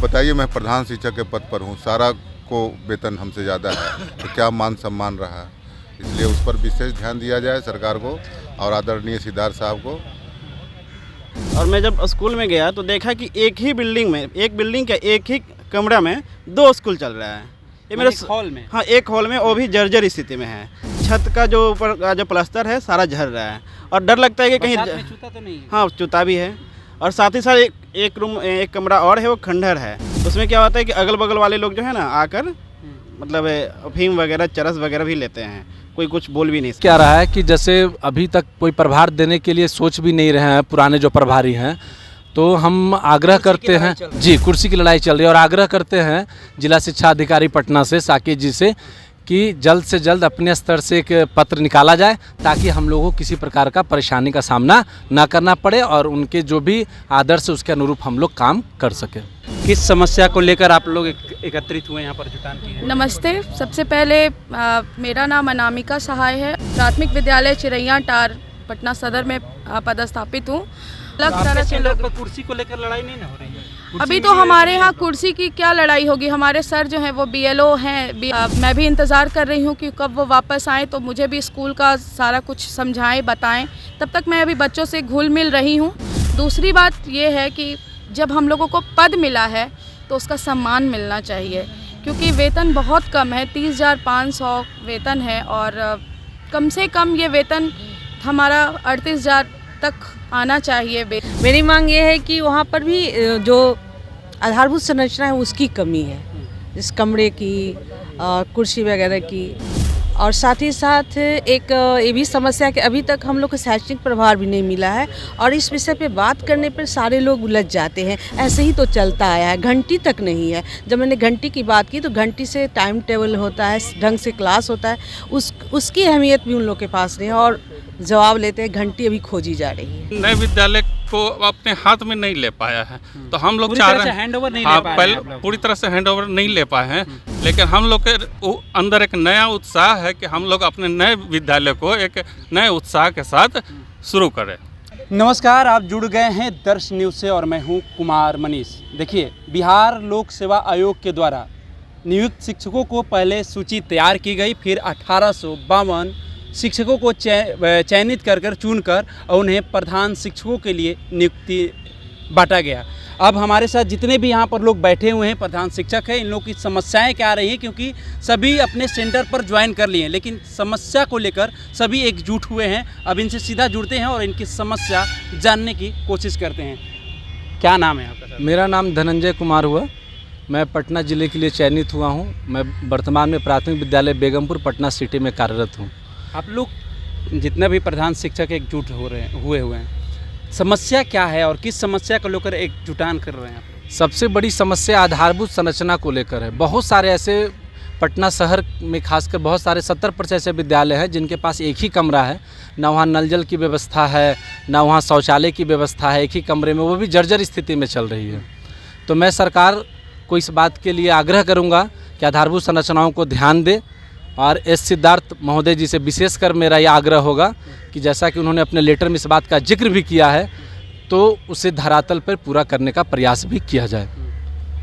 बताइए, मैं प्रधान शिक्षक के पद पर हूँ, सारा को वेतन हमसे ज़्यादा है, तो क्या मान सम्मान रहा? इसलिए उस पर विशेष ध्यान दिया जाए सरकार को और आदरणीय सिद्धार्थ साहब को। और मैं जब स्कूल में गया तो देखा कि एक ही बिल्डिंग में, एक बिल्डिंग के एक ही कमरा में 2 स्कूल चल रहा है। ये मेरे हॉल में? हाँ, एक हॉल में, वो भी जर्जर स्थिति में है। छत का जो ऊपर का जो प्लास्टर है सारा झड़ रहा है और डर लगता है कि कहीं चूता तो नहीं है? हाँ, चूता भी है। और साथ ही साथ एक रूम, एक कमरा और है, वो खंडहर है। उसमें क्या होता है कि अगल बगल वाले लोग जो है ना आकर मतलब अफीम वगैरह, चरस वगैरह भी लेते हैं। कोई कुछ बोल भी नहीं सकता। क्या रहा है कि जैसे अभी तक कोई प्रभार देने के लिए सोच भी नहीं रहे हैं पुराने जो प्रभारी हैं, तो हम आग्रह करते हैं जी, कुर्सी की लड़ाई चल रही है और आग्रह करते हैं जिला शिक्षा अधिकारी पटना से, साकेत जी से, कि जल्द से जल्द अपने स्तर से एक पत्र निकाला जाए ताकि हम लोगों को किसी प्रकार का परेशानी का सामना ना करना पड़े और उनके जो भी आदर्श है उसके अनुरूप हम लोग काम कर सकें। किस समस्या को लेकर आप लोग एकत्रित हुए यहाँ पर जुटान की है? नमस्ते। सबसे पहले मेरा नाम अनामिका सहाय है। प्राथमिक विद्यालय चिरैया टार पटना सदर में पदस्थापित हूँ। अलग तरह के लोग कुर्सी को लेकर लड़ाई नहीं ना हो रही है? अभी तो हमारे यहाँ कुर्सी की क्या लड़ाई होगी। हमारे सर जो हैं वो BLO हैं। मैं भी इंतज़ार कर रही हूँ कि कब वो वापस आएँ तो मुझे भी स्कूल का सारा कुछ समझाएं, बताएं। तब तक मैं अभी बच्चों से घुल मिल रही हूँ। दूसरी बात ये है कि जब हम लोगों को पद मिला है तो उसका सम्मान मिलना चाहिए, क्योंकि वेतन बहुत कम है। 30,500 वेतन है और कम से कम ये वेतन हमारा 38,000 तक आना चाहिए। मेरी मांग ये है कि वहाँ पर भी जो आधारभूत संरचना है उसकी कमी है, इस कमरे की, कुर्सी वगैरह की। और साथ ही साथ एक ये भी समस्या है कि अभी तक हम लोग को शैक्षणिक प्रभार भी नहीं मिला है और इस विषय पे बात करने पर सारे लोग उलझ जाते हैं। ऐसे ही तो चलता आया है, घंटी तक नहीं है। जब मैंने घंटी की बात की तो घंटी से टाइम टेबल होता है, ढंग से क्लास होता है, उसकी अहमियत भी उन लोग के पास नहीं है और जवाब लेते हैं घंटी अभी खोजी जा रही है। नए विद्यालय को अपने हाथ में नहीं ले पाया है, तो हम लोग चाह रहे हैं हैंडओवर नहीं हाँ, ले पाए पहले हैं। पूरी तरह से हैंडओवर नहीं ले पाए हैं, लेकिन हम लोग के अंदर एक नया उत्साह है कि हम लोग अपने नए विद्यालय को एक नए उत्साह के साथ शुरू करें। नमस्कार, आप जुड़ गए हैं दर्श न्यूज़ से और मैं हूं कुमार मनीष। देखिए, बिहार लोक सेवा आयोग के द्वारा नियुक्त शिक्षकों को पहले सूची तैयार की गई, फिर 1852 शिक्षकों को चयनित कर चुनकर और उन्हें प्रधान शिक्षकों के लिए नियुक्ति बांटा गया। अब हमारे साथ जितने भी यहाँ पर लोग बैठे हुए हैं प्रधान शिक्षक हैं, इन लोगों की समस्याएं क्या आ रही हैं, क्योंकि सभी अपने सेंटर पर ज्वाइन कर लिए हैं लेकिन समस्या को लेकर सभी एकजुट हुए हैं। अब इनसे सीधा जुड़ते हैं और इनकी समस्या जानने की कोशिश करते हैं। क्या नाम है आपका सर? मेरा नाम धनंजय कुमार हुआ। मैं पटना ज़िले के लिए चयनित हुआ हूँ। मैं वर्तमान में प्राथमिक विद्यालय बेगमपुर पटना सिटी में कार्यरत हूँ। आप लोग जितना भी प्रधान शिक्षक एकजुट हुए हैं, समस्या क्या है और किस समस्या को लेकर एकजुटान कर रहे हैं आप? सबसे बड़ी समस्या आधारभूत संरचना को लेकर है। बहुत सारे ऐसे पटना शहर में खासकर बहुत सारे 70% ऐसे विद्यालय हैं जिनके पास एक ही कमरा है, ना वहाँ नल जल की व्यवस्था है, ना वहाँ शौचालय की व्यवस्था है। एक ही कमरे में, वो भी जर्जर स्थिति में चल रही है। तो मैं सरकार को इस बात के लिए आग्रह करूँगा कि आधारभूत संरचनाओं को ध्यान दे और सिद्धार्थ महोदय जी से विशेषकर मेरा यह आग्रह होगा कि जैसा कि उन्होंने अपने लेटर में इस बात का जिक्र भी किया है तो उसे धरातल पर पूरा करने का प्रयास भी किया जाए।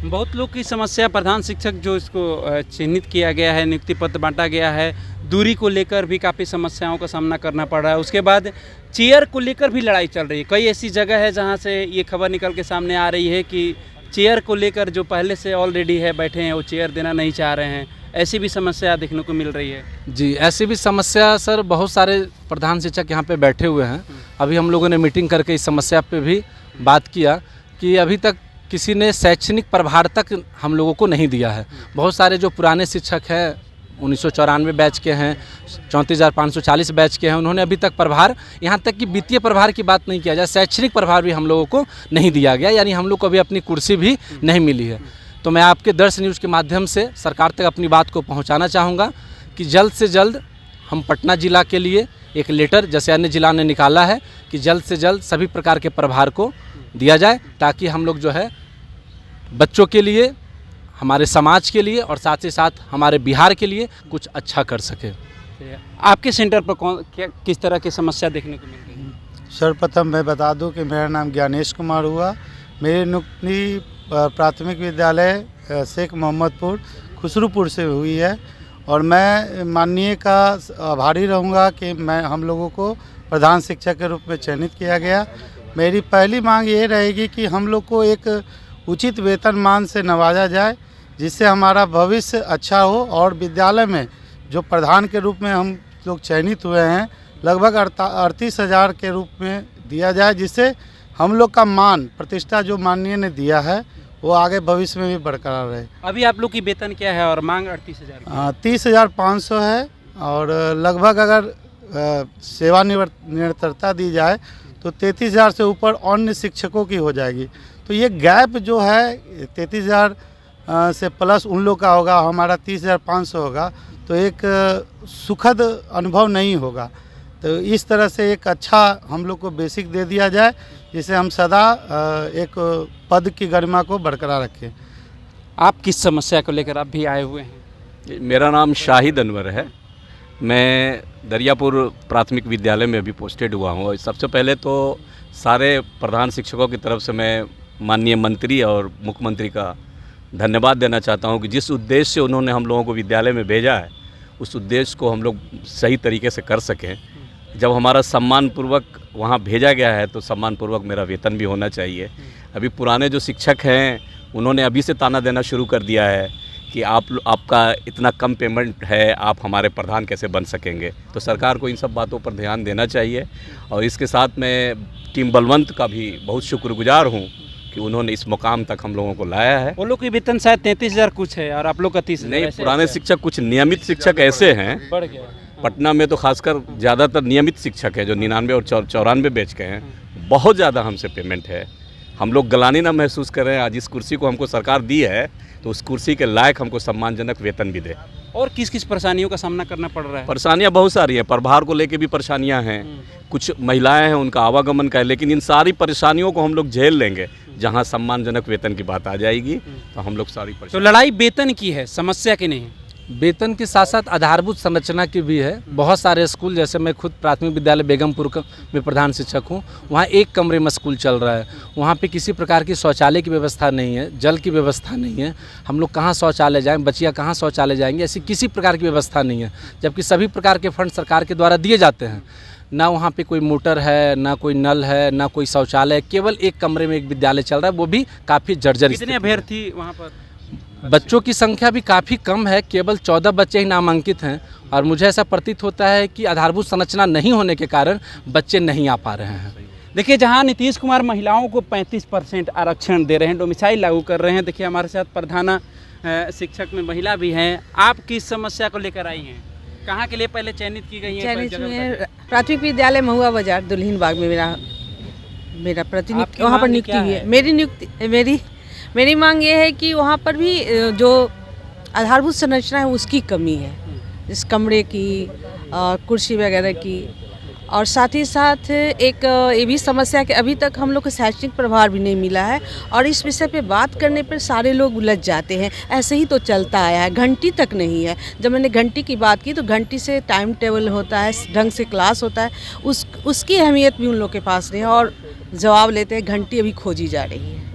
बहुत लोग की समस्या प्रधान शिक्षक जो इसको चिन्हित किया गया है, नियुक्ति पत्र बांटा गया है, दूरी को लेकर भी काफ़ी समस्याओं का सामना करना पड़ रहा है। उसके बाद चेयर को लेकर भी लड़ाई चल रही है। कई ऐसी जगह है जहाँ से ये खबर निकल के सामने आ रही है कि चेयर को लेकर जो पहले से ऑलरेडी है बैठे हैं वो चेयर देना नहीं चाह रहे हैं। ऐसी भी समस्या देखने को मिल रही है। जी, ऐसी भी समस्या सर, बहुत सारे प्रधान शिक्षक यहाँ पे बैठे हुए हैं। अभी हम लोगों ने मीटिंग करके इस समस्या पे भी बात किया कि अभी तक किसी ने शैक्षणिक प्रभार तक हम लोगों को नहीं दिया है। बहुत सारे जो पुराने शिक्षक हैं 1994 बैच के हैं, 34,540 बैच के हैं, उन्होंने अभी तक प्रभार, यहाँ तक कि वित्तीय प्रभार की बात नहीं किया जाए, शैक्षणिक प्रभार भी हम लोगों को नहीं दिया गया, यानी हम लोग को अभी अपनी कुर्सी भी नहीं मिली है। तो मैं आपके दर्श न्यूज़ के माध्यम से सरकार तक अपनी बात को पहुंचाना चाहूँगा कि जल्द से जल्द हम पटना ज़िला के लिए एक लेटर, जैसे अन्य ज़िला ने निकाला है, कि जल्द से जल्द सभी प्रकार के प्रभार को दिया जाए ताकि हम लोग जो है बच्चों के लिए, हमारे समाज के लिए और साथ ही साथ हमारे बिहार के लिए कुछ अच्छा कर सके। आपके सेंटर पर किस तरह की समस्या देखने को मिल रही है? सर्वप्रथम मैं बता दूं कि मेरा नाम ज्ञानेश कुमार हुआ। मेरी नियुक्ति प्राथमिक विद्यालय शेख मोहम्मदपुर खुसरूपुर से हुई है और मैं माननीय का आभारी रहूँगा कि हम लोगों को प्रधान शिक्षक के रूप में चयनित किया गया। मेरी पहली मांग ये रहेगी कि हम लोग को एक उचित वेतनमान से नवाजा जाए जिससे हमारा भविष्य अच्छा हो और विद्यालय में जो प्रधान के रूप में हम लोग चयनित हुए हैं लगभग 38,000 के रूप में दिया जाए, जिससे हम लोग का मान प्रतिष्ठा जो माननीय ने दिया है वो आगे भविष्य में भी बरकरार रहे। अभी आप लोग की वेतन क्या है और मांग 38,000? 30,500 है और लगभग अगर सेवानिवृत्तता दी जाए तो 33,000 से ऊपर अन्य शिक्षकों की हो जाएगी। तो ये गैप जो है 33,000 से प्लस उन लोग का होगा, हमारा 30,500 होगा, तो एक सुखद अनुभव नहीं होगा। तो इस तरह से एक अच्छा हम लोग को बेसिक दे दिया जाए जिससे हम सदा एक पद की गरिमा को बरकरार रखें। आप किस समस्या को लेकर आप भी आए हुए हैं? मेरा नाम शाहिद अनवर है। मैं दरियापुर प्राथमिक विद्यालय में अभी पोस्टेड हुआ हूँ। सबसे पहले तो सारे प्रधान शिक्षकों की तरफ से मैं माननीय मंत्री और मुख्यमंत्री का धन्यवाद देना चाहता हूँ कि जिस उद्देश्य से उन्होंने हम लोगों को विद्यालय में भेजा है उस उद्देश्य को हम लोग सही तरीके से कर सकें। जब हमारा सम्मानपूर्वक वहाँ भेजा गया है तो सम्मानपूर्वक मेरा वेतन भी होना चाहिए। अभी पुराने जो शिक्षक हैं उन्होंने अभी से ताना देना शुरू कर दिया है कि आपका इतना कम पेमेंट है, आप हमारे प्रधान कैसे बन सकेंगे। तो सरकार को इन सब बातों पर ध्यान देना चाहिए। और इसके साथ मैं टीम बलवंत का भी बहुत शुक्रगुजार हूँ कि उन्होंने इस मुकाम तक हम लोगों को लाया है। वो लोग की वेतन शायद 33,000 कुछ है और आप लोग का 30,000। नहीं, पुराने शिक्षक कुछ नियमित शिक्षक ऐसे हैं, बढ़ गया पटना में तो खासकर ज़्यादातर नियमित शिक्षक है जो 99 और 94 बैच के हैं। बहुत ज़्यादा हमसे पेमेंट है। हम लोग गलानी ना महसूस कर रहे हैं। आज इस कुर्सी को हमको सरकार दी है तो उस कुर्सी के लायक हमको सम्मानजनक वेतन भी दे। और किस किस परेशानियों का सामना करना पड़ रहा है? परेशानियां बहुत सारी हैं। प्रभार को लेके भी परेशानियां हैं, कुछ महिलाएं हैं उनका आवागमन का है, लेकिन इन सारी परेशानियों को हम लोग झेल लेंगे। जहां सम्मानजनक वेतन की बात आ जाएगी तो हम लोग सारी तो परेशानी। लड़ाई वेतन की है, समस्या की नहीं है। वेतन के साथ साथ आधारभूत संरचना की भी है। बहुत सारे स्कूल, जैसे मैं खुद प्राथमिक विद्यालय बेगमपुर में प्रधान शिक्षक हूँ, वहाँ एक कमरे में स्कूल चल रहा है। वहाँ पे किसी प्रकार की शौचालय की व्यवस्था नहीं है, जल की व्यवस्था नहीं है। हम लोग कहाँ शौचालय जाएँ, बच्चियाँ कहाँ शौचालय जाएंगी, ऐसी किसी प्रकार की व्यवस्था नहीं है। जबकि सभी प्रकार के फंड सरकार के द्वारा दिए जाते हैं। ना वहाँ पे कोई मोटर है, ना कोई नल है, ना कोई शौचालय। केवल एक कमरे में एक विद्यालय चल रहा है, वो भी काफ़ी जर्जर। कितने अभ्यर्थी वहाँ पर? बच्चों की संख्या भी काफ़ी कम है, केवल 14 बच्चे ही नामांकित हैं। और मुझे ऐसा प्रतीत होता है कि आधारभूत संरचना नहीं होने के कारण बच्चे नहीं आ पा रहे हैं। देखिए, जहाँ नीतीश कुमार महिलाओं को 35% आरक्षण दे रहे हैं, डोमिसाइल लागू कर रहे हैं। देखिए, हमारे साथ प्रधान शिक्षक में महिला भी हैं। आप किस समस्या को लेकर आई हैं? कहाँ के लिए पहले चयनित की गई है? प्राथमिक विद्यालय महुआ बाजार दुल्हिन बाग में मेरा प्रतिनियुक्ति वहाँ पर नियुक्ति हुई है। मेरी मांग ये है कि वहाँ पर भी जो आधारभूत संरचना है उसकी कमी है, इस कमरे की, कुर्सी वगैरह की। और साथ ही साथ एक ये भी समस्या कि अभी तक हम लोग को शैक्षणिक प्रभार भी नहीं मिला है और इस विषय पे बात करने पर सारे लोग उलझ जाते हैं। ऐसे ही तो चलता आया है, घंटी तक नहीं है। जब मैंने घंटी की बात की तो घंटी से टाइम टेबल होता है, ढंग से क्लास होता है, उसकी अहमियत भी उन लोग के पास नहीं है और जवाब लेते हैं घंटी अभी खोजी जा रही है।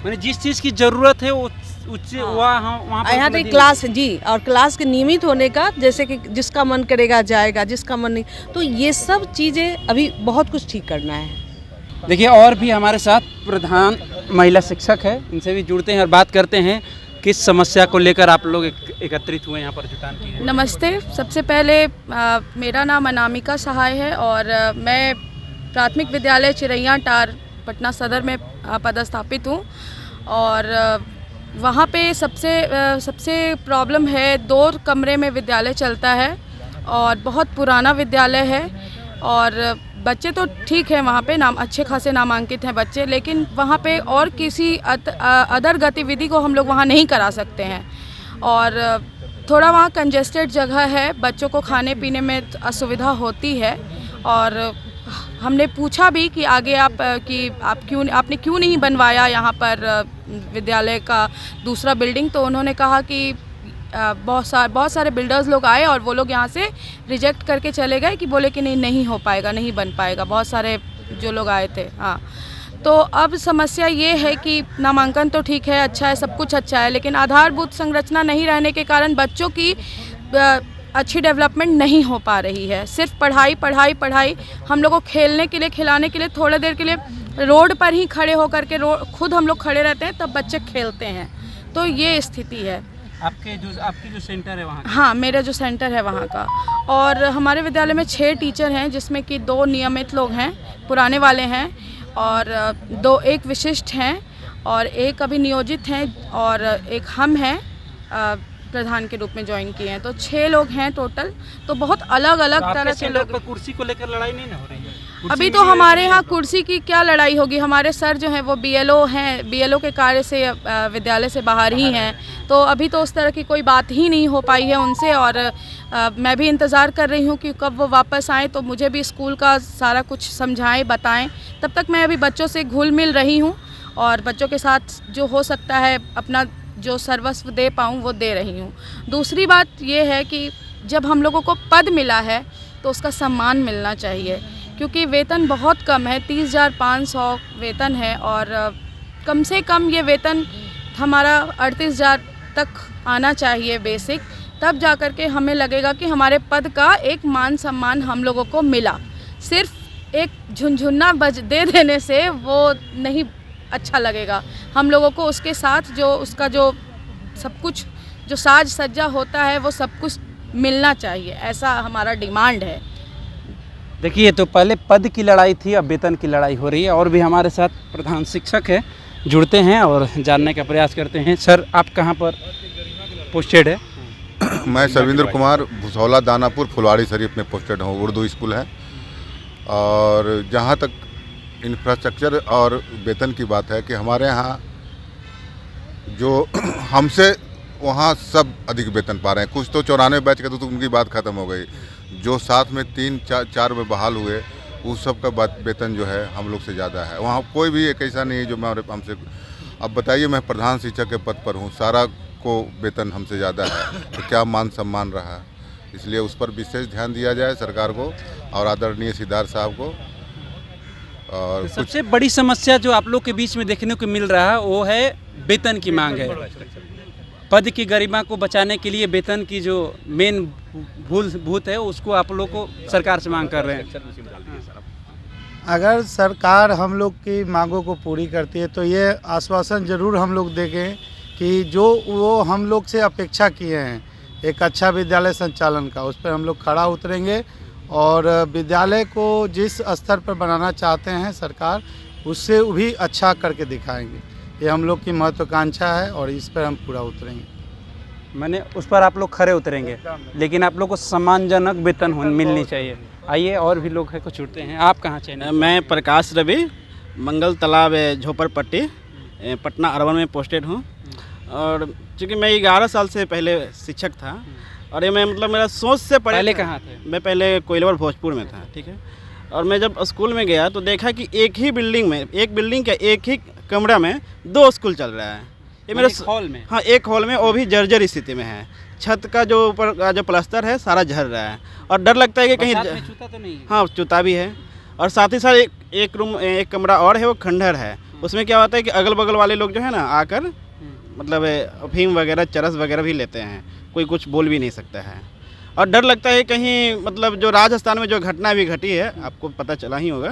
मैंने जिस चीज़ की ज़रूरत है वो वहाँ यहाँ तो क्लास जी, और क्लास के नियमित होने का, जैसे कि जिसका मन करेगा जाएगा, जिसका मन नहीं, तो ये सब चीज़ें अभी बहुत कुछ ठीक करना है। देखिए, और भी हमारे साथ प्रधान महिला शिक्षक है, इनसे भी जुड़ते हैं और बात करते हैं किस समस्या को लेकर आप लोग एकत्रित हुए यहाँ पर जुटान की है। नमस्ते। सबसे पहले मेरा नाम अनामिका सहाय है और मैं प्राथमिक विद्यालय चिरैया टार पटना सदर में पदस्थापित हूँ। और वहाँ पे सबसे प्रॉब्लम है, 2 कमरे में विद्यालय चलता है और बहुत पुराना विद्यालय है और बच्चे तो ठीक है, वहाँ पे अच्छे खासे नामांकित हैं बच्चे, लेकिन वहाँ पे और किसी अदर गतिविधि को हम लोग वहाँ नहीं करा सकते हैं। और थोड़ा वहाँ कंजेस्टेड जगह है, बच्चों को खाने पीने में असुविधा होती है। और हमने पूछा भी कि आगे आपने क्यों नहीं बनवाया यहाँ पर विद्यालय का दूसरा बिल्डिंग, तो उन्होंने कहा कि बहुत सारे बिल्डर्स लोग आए और वो लोग यहाँ से रिजेक्ट करके चले गए कि बोले कि नहीं हो पाएगा, नहीं बन पाएगा। बहुत सारे जो लोग आए थे, हाँ। तो अब समस्या ये है कि नामांकन तो ठीक है, अच्छा है, सब कुछ अच्छा है, लेकिन आधारभूत संरचना नहीं रहने के कारण बच्चों की अच्छी डेवलपमेंट नहीं हो पा रही है। सिर्फ पढ़ाई पढ़ाई पढ़ाई। हम लोग को खेलने के लिए, खिलाने के लिए, थोड़ी देर के लिए रोड पर ही खड़े होकर के खुद हम लोग खड़े रहते हैं, तब बच्चे खेलते हैं। तो ये स्थिति है। आपकी जो सेंटर है वहाँ? हाँ, मेरा जो सेंटर है वहाँ का। और हमारे विद्यालय में 6 टीचर हैं, जिसमें कि 2 नियमित लोग हैं, पुराने वाले हैं, और 1 विशिष्ट हैं, और 1 अभी नियोजित हैं, और 1 हम हैं प्रधान के रूप में ज्वाइन किए हैं। तो 6 लोग हैं टोटल। तो बहुत अलग अलग तरह के लोग। कुर्सी को लेकर लड़ाई नहीं ना हो रही है? अभी तो हमारे यहाँ कुर्सी की क्या लड़ाई होगी। हमारे सर जो हैं वो BLO हैं, BLO के कार्य से विद्यालय से बाहर ही हैं। तो अभी तो उस तरह की कोई बात ही नहीं हो पाई है उनसे। और मैं भी इंतज़ार कर रही हूँ कि कब वो वापस आएँ, तो मुझे भी स्कूल का सारा कुछ समझाएं, बताएं। तब तक मैं अभी बच्चों से घुल मिल रही हूँ, और बच्चों के साथ जो हो सकता है अपना जो सर्वस्व दे पाऊँ वो दे रही हूँ। दूसरी बात ये है कि जब हम लोगों को पद मिला है तो उसका सम्मान मिलना चाहिए, क्योंकि वेतन बहुत कम है, 30,500 वेतन है, और कम से कम ये वेतन हमारा 38,000 तक आना चाहिए बेसिक। तब जा कर के हमें लगेगा कि हमारे पद का एक मान सम्मान हम लोगों को मिला। सिर्फ एक झुनझुना दे देने से वो नहीं अच्छा लगेगा। हम लोगों को उसके साथ जो उसका जो सब कुछ जो साज सज्जा होता है वो सब कुछ मिलना चाहिए, ऐसा हमारा डिमांड है। देखिए, तो पहले पद की लड़ाई थी, अब वेतन की लड़ाई हो रही है। और भी हमारे साथ प्रधान शिक्षक है, जुड़ते हैं और जानने का प्रयास करते हैं। सर, आप कहाँ पर पोस्टेड है? मैं सर्विंद्र कुमार भुसौला दानापुर फुलवाड़ी शरीफ में पोस्टेड हूँ। उर्दू स्कूल है। और जहाँ तक इंफ्रास्ट्रक्चर और वेतन की बात है कि हमारे यहाँ जो हमसे वहाँ सब अधिक वेतन पा रहे हैं। कुछ तो 94 बैच के तो उनकी बात ख़त्म हो गई। जो साथ में 3-4 में बहाल हुए, उस सब का वेतन जो है हम लोग से ज़्यादा है। वहाँ कोई भी एक ऐसा नहीं है जो मैं हमसे। अब बताइए, मैं प्रधान शिक्षक के पद पर हूँ, सारा को वेतन हमसे ज़्यादा है, तो क्या मान सम्मान रहा। इसलिए उस पर विशेष ध्यान दिया जाए सरकार को और आदरणीय सिद्धार्थ साहब को। और सबसे बड़ी समस्या जो आप लोग के बीच में देखने को मिल रहा है वो है वेतन की मांग है। पद की गरिमा को बचाने के लिए वेतन की जो मेन भूत है उसको आप लोग को सरकार से मांग कर रहे हैं। अगर सरकार हम लोग की मांगों को पूरी करती है तो ये आश्वासन ज़रूर हम लोग देंगे कि जो वो हम लोग से अपेक्षा किए हैं एक अच्छा विद्यालय संचालन का, उस पर हम लोग खड़ा उतरेंगे और विद्यालय को जिस स्तर पर बनाना चाहते हैं सरकार, उससे भी अच्छा करके दिखाएंगे। ये हम लोग की महत्वाकांक्षा है और इस पर हम पूरा उतरेंगे। मैंने उस पर आप लोग खड़े उतरेंगे, लेकिन आप लोग को सम्मानजनक वेतन मिलनी चाहिए। आइए, और भी लोग हैं, कुछ जुड़ते हैं। आप कहाँ चाहिए? मैं प्रकाश रवि, मंगल तालाब झोपड़पट्टी, पटना अर्बन में पोस्टेड हूँ। और चूँकि मैं 11 साल से पहले शिक्षक था, और ये मैं मतलब मेरा सोच से पहले कहाँ थे? मैं पहले कोइलवर भोजपुर में था, ठीक है। और मैं जब स्कूल में गया तो देखा कि एक ही बिल्डिंग में, एक बिल्डिंग का एक ही कमरा में 2 स्कूल चल रहा है। ये मेरे हॉल में? हाँ, एक हॉल में, वो भी जर्जर स्थिति में है। छत का जो ऊपर का जो प्लास्टर है सारा झड़ रहा है, और डर लगता है कि कहीं चूता तो नहीं है? हाँ, चूता भी है। और साथ ही साथ एक कमरा और है, वो खंडहर है। उसमें क्या होता है कि अगल बगल वाले लोग जो है ना आकर मतलब अफीम वगैरह, चरस वगैरह भी लेते हैं। कोई कुछ बोल भी नहीं सकता है, और डर लगता है कहीं मतलब जो राजस्थान में जो घटना भी घटी है, आपको पता चला ही होगा,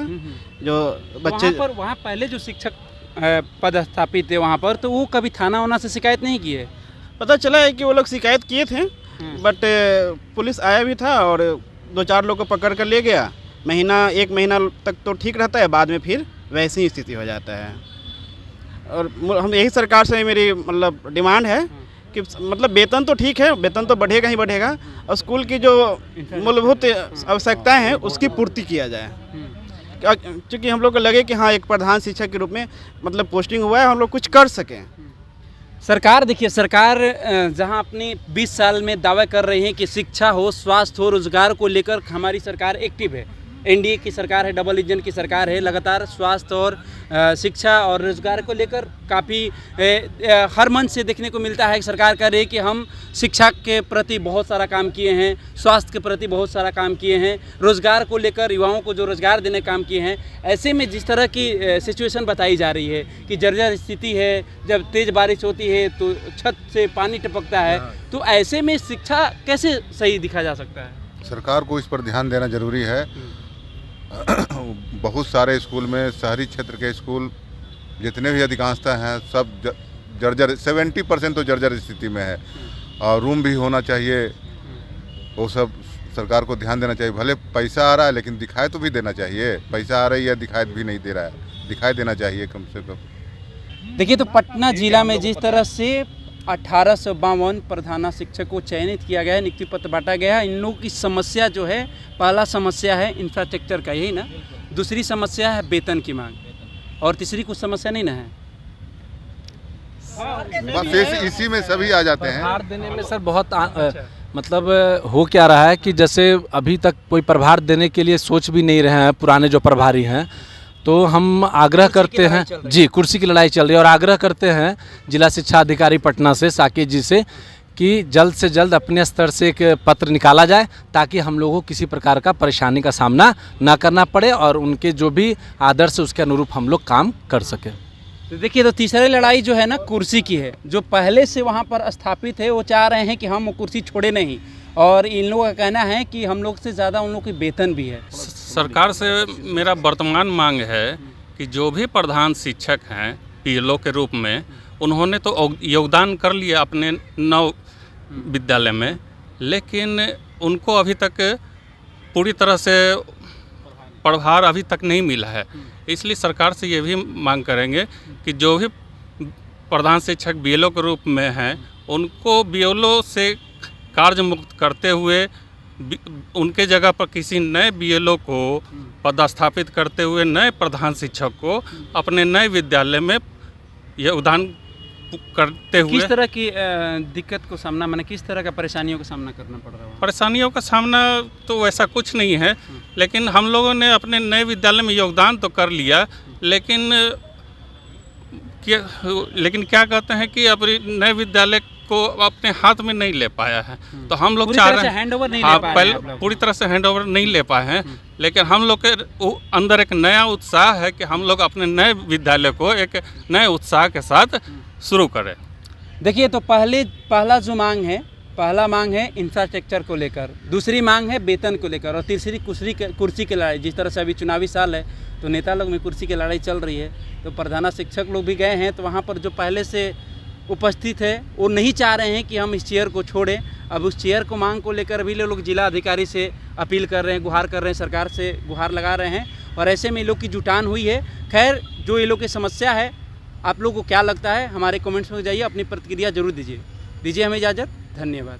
जो बच्चे वहाँ पहले जो शिक्षक पद स्थापित थे वहाँ पर, तो वो कभी थाना वाना से शिकायत नहीं किए? पता चला है कि वो लोग शिकायत किए थे, बट पुलिस आया भी था और 2-4 लोग को पकड़ कर ले गया। 1 महीना तक तो ठीक रहता है, बाद में फिर वैसी ही स्थिति हो जाता है। और हम यही सरकार से मेरी मतलब डिमांड है कि मतलब वेतन तो ठीक है, वेतन तो बढ़ेगा ही बढ़ेगा, और स्कूल की जो मूलभूत आवश्यकताएं हैं उसकी पूर्ति किया जाए। क्योंकि हम लोग को लगे कि हाँ, एक प्रधान शिक्षक के रूप में मतलब पोस्टिंग हुआ है, हम लोग कुछ कर सकें। सरकार, देखिए, सरकार जहां अपनी 20 साल में दावा कर रही है कि शिक्षा हो, स्वास्थ्य हो, रोजगार को लेकर हमारी सरकार एक्टिव है। एनडीए की सरकार है, डबल इंजन की सरकार है, लगातार स्वास्थ्य और शिक्षा और रोजगार को लेकर काफ़ी हर मंच से देखने को मिलता है कि सरकार कह रही है कि हम शिक्षा के प्रति बहुत सारा काम किए हैं, स्वास्थ्य के प्रति बहुत सारा काम किए हैं, रोज़गार को लेकर युवाओं को जो रोज़गार देने काम किए हैं। ऐसे में जिस तरह की सिचुएशन बताई जा रही है कि जर्जर स्थिति है, जब तेज़ बारिश होती है तो छत से पानी टपकता है, तो ऐसे में शिक्षा कैसे सही दिखा जा सकता है? सरकार को इस पर ध्यान देना जरूरी है। बहुत सारे स्कूल में, शहरी क्षेत्र के स्कूल जितने भी अधिकांशतः हैं, सब जर्जर 70% तो जर्जर स्थिति में है, और रूम भी होना चाहिए। वो सब सरकार को ध्यान देना चाहिए। भले पैसा आ रहा है लेकिन दिखाई तो भी देना चाहिए। पैसा आ रही है, दिखाई भी नहीं दे रहा है, दिखाई देना चाहिए कम से कम। देखिए, तो पटना जिला में जिस तरह से 1852 प्रधान शिक्षक को चयनित किया गया है, नियुक्ति पत्र बांटा गया है। इन लोगों की समस्या जो है, पहला समस्या है इंफ्रास्ट्रक्चर का, यही ना, दूसरी समस्या है वेतन की मांग, और तीसरी कुछ समस्या नहीं ना है? बस इसी में सभी आ जाते हैं। प्रभार देने में सर बहुत मतलब हो क्या रहा है कि जैसे अभी तक कोई प्रभार देने के लिए सोच भी नहीं रहे हैं पुराने जो प्रभारी हैं, तो हम आग्रह करते हैं जी, कुर्सी की लड़ाई चल रही है, और आग्रह करते हैं जिला शिक्षा अधिकारी पटना से, साकेत जी से, कि जल्द से जल्द अपने स्तर से एक पत्र निकाला जाए ताकि हम लोगों को किसी प्रकार का परेशानी का सामना ना करना पड़े और उनके जो भी आदर्श है उसके अनुरूप हम लोग काम कर सकें। तो देखिए, तो तीसरी लड़ाई जो है ना कुर्सी की है। जो पहले से वहाँ पर स्थापित है वो चाह रहे हैं कि हम वो कुर्सी छोड़े नहीं, और इन लोगों का कहना है कि हम लोग से ज़्यादा उन लोग की वेतन भी है। सरकार से मेरा वर्तमान मांग है कि जो भी प्रधान शिक्षक हैं पीएलओ के रूप में, उन्होंने तो योगदान कर लिया अपने नव विद्यालय में, लेकिन उनको अभी तक पूरी तरह से प्रभार अभी तक नहीं मिला है। इसलिए सरकार से ये भी मांग करेंगे कि जो भी प्रधान शिक्षक बीएलओ के रूप में हैं, उनको बीएलओ से कार्य मुक्त करते हुए उनके जगह पर किसी नए बीएलओ को पदस्थापित करते हुए नए प्रधान शिक्षक को अपने नए विद्यालय में योगदान करते हुए किस तरह की दिक्कत को सामना, माने किस तरह का परेशानियों का सामना करना पड़ रहा है? परेशानियों का सामना तो वैसा कुछ नहीं है, लेकिन हम लोगों ने अपने नए विद्यालय में योगदान तो कर लिया, लेकिन क्या कहते हैं कि अपने नए विद्यालय को अपने हाथ में नहीं ले पाया है। तो हम लोग चाह रहे हैं, पहले पूरी तरह से हैंड ओवर नहीं ले पाए हैं, लेकिन हम लोग के अंदर एक नया उत्साह है कि हम लोग अपने नए विद्यालय को एक नए उत्साह के साथ शुरू करें। देखिए, तो पहला जो मांग है इंफ्रास्ट्रक्चर को लेकर, दूसरी मांग है वेतन को लेकर, और तीसरी कुर्सी की लड़ाई। जिस तरह से अभी चुनावी साल है तो नेता लोग में कुर्सी की लड़ाई चल रही है, तो प्रधान शिक्षक लोग भी गए हैं, तो वहाँ पर जो पहले से उपस्थित है वो नहीं चाह रहे हैं कि हम इस चेयर को छोड़ें। अब उस चेयर को मांग को लेकर भी लोग जिला अधिकारी से अपील कर रहे हैं, गुहार कर रहे हैं, सरकार से गुहार लगा रहे हैं, और ऐसे में लोग की जुटान हुई है। खैर, जो ये लोग की समस्या है, आप लोगों को क्या लगता है हमारे कमेंट्स में जाइए, अपनी प्रतिक्रिया जरूर दीजिए हमें इजाज़त। धन्यवाद।